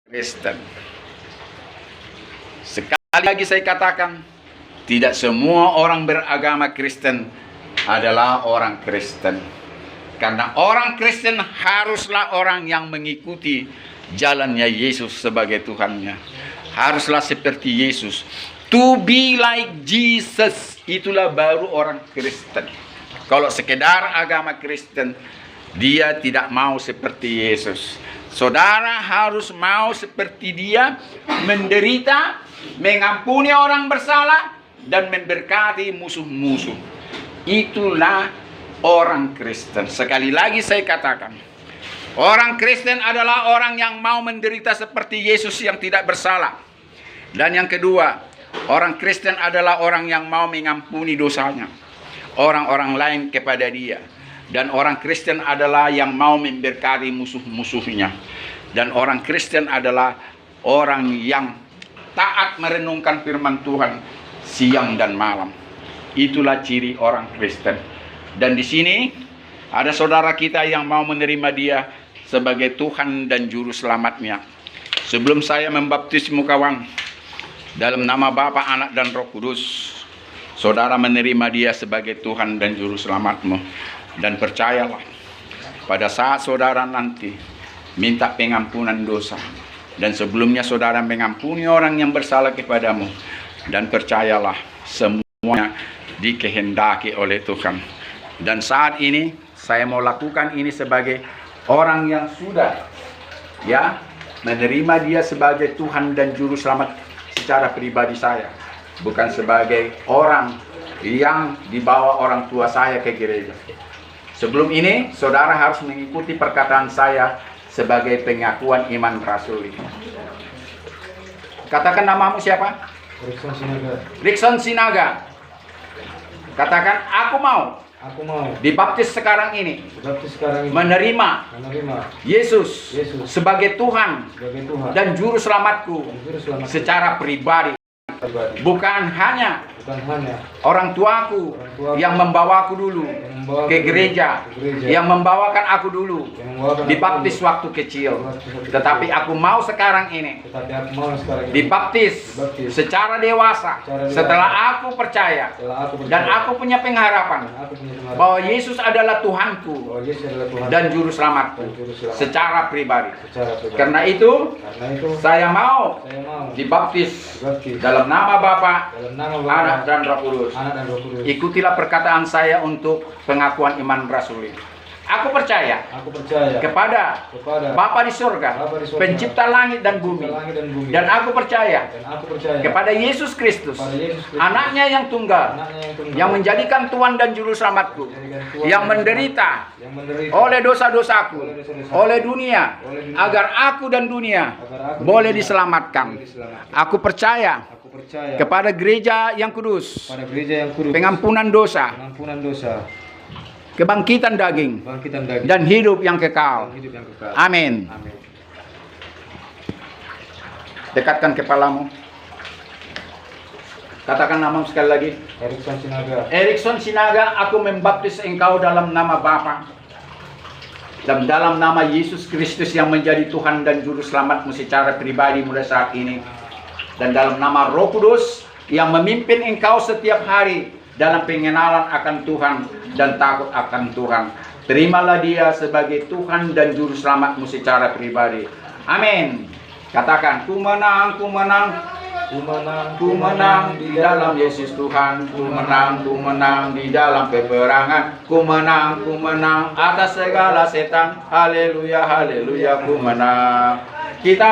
Kristen. Sekali lagi saya katakan, tidak semua orang beragama Kristen adalah orang Kristen. Karena orang Kristen haruslah orang yang mengikuti jalannya Yesus sebagai Tuhannya. Haruslah seperti Yesus. To be like Jesus, itulah baru orang Kristen. Kalau sekedar agama Kristen, dia tidak mau seperti Yesus. Saudara harus mau seperti dia, menderita, mengampuni orang bersalah, dan memberkati musuh-musuh. Itulah orang Kristen. Sekali lagi saya katakan, orang Kristen adalah orang yang mau menderita seperti Yesus yang tidak bersalah. Dan yang kedua, orang Kristen adalah orang yang mau mengampuni dosanya orang-orang lain kepada dia. Dan orang Kristen adalah yang mau memberkati musuh-musuhnya. Dan orang Kristen adalah orang yang taat merenungkan firman Tuhan siang dan malam. Itulah ciri orang Kristen. Dan di sini ada saudara kita yang mau menerima dia sebagai Tuhan dan Juru Selamatnya. Sebelum saya membaptismu kawan, dalam nama Bapa, Anak, dan Roh Kudus, saudara menerima dia sebagai Tuhan dan Juru Selamatmu. Dan percayalah, pada saat saudara nanti minta pengampunan dosa, dan sebelumnya saudara mengampuni orang yang bersalah kepadamu, dan percayalah, semuanya dikehendaki oleh Tuhan. Dan saat ini saya mau lakukan ini sebagai orang yang sudah menerima dia sebagai Tuhan dan Juru Selamat secara pribadi saya, bukan sebagai orang yang dibawa orang tua saya ke gereja. Sebelum ini, saudara harus mengikuti perkataan saya sebagai pengakuan iman rasuli. Katakan namamu siapa? Rickson Sinaga. Rickson Sinaga. Katakan, aku mau dibaptis sekarang ini. Menerima Yesus sebagai Tuhan dan Juru Selamatku secara pribadi. Bukan hanya orang tuaku yang membawaku dulu ke gereja, yang membawakan aku dulu dibaptis waktu kecil, tetapi aku mau sekarang ini dibaptis secara dewasa setelah aku percaya dan aku punya pengharapan bahwa Yesus adalah Tuhanku dan Juru Selamatku secara pribadi. Karena itu saya mau dibaptis dalam nama Bapa, Anak, dan Roh Kudus. Ikutilah perkataan saya untuk pengakuan iman rasuli. Aku percaya kepada Bapa di surga, pencipta langit dan bumi. Dan aku percaya kepada Yesus Kristus, anaknya yang tunggal, yang menjadikan Tuhan dan Juru Selamatku, yang menderita oleh dosa-dosaku, oleh dunia, agar aku dan dunia boleh diselamatkan. Aku percaya kepada gereja yang kudus, pengampunan dosa, kebangkitan daging, dan hidup yang kekal. Amin. Dekatkan kepalamu. Katakan namamu sekali lagi. Rickson Sinaga. Rickson Sinaga, aku membaptis engkau dalam nama Bapa dan dalam nama Yesus Kristus yang menjadi Tuhan dan Juru Selamatmu secara pribadi mulai saat ini. Dan dalam nama Roh Kudus yang memimpin engkau setiap hari dalam pengenalan akan Tuhan dan takut akan Tuhan. Terimalah dia sebagai Tuhan dan Juru Selamatmu secara pribadi. Amin. Katakan, ku menang, ku menang. Ku menang di dalam Yesus Tuhan. Ku menang di dalam peperangan. Ku menang atas segala setan. Haleluya, haleluya, ku menang. Kita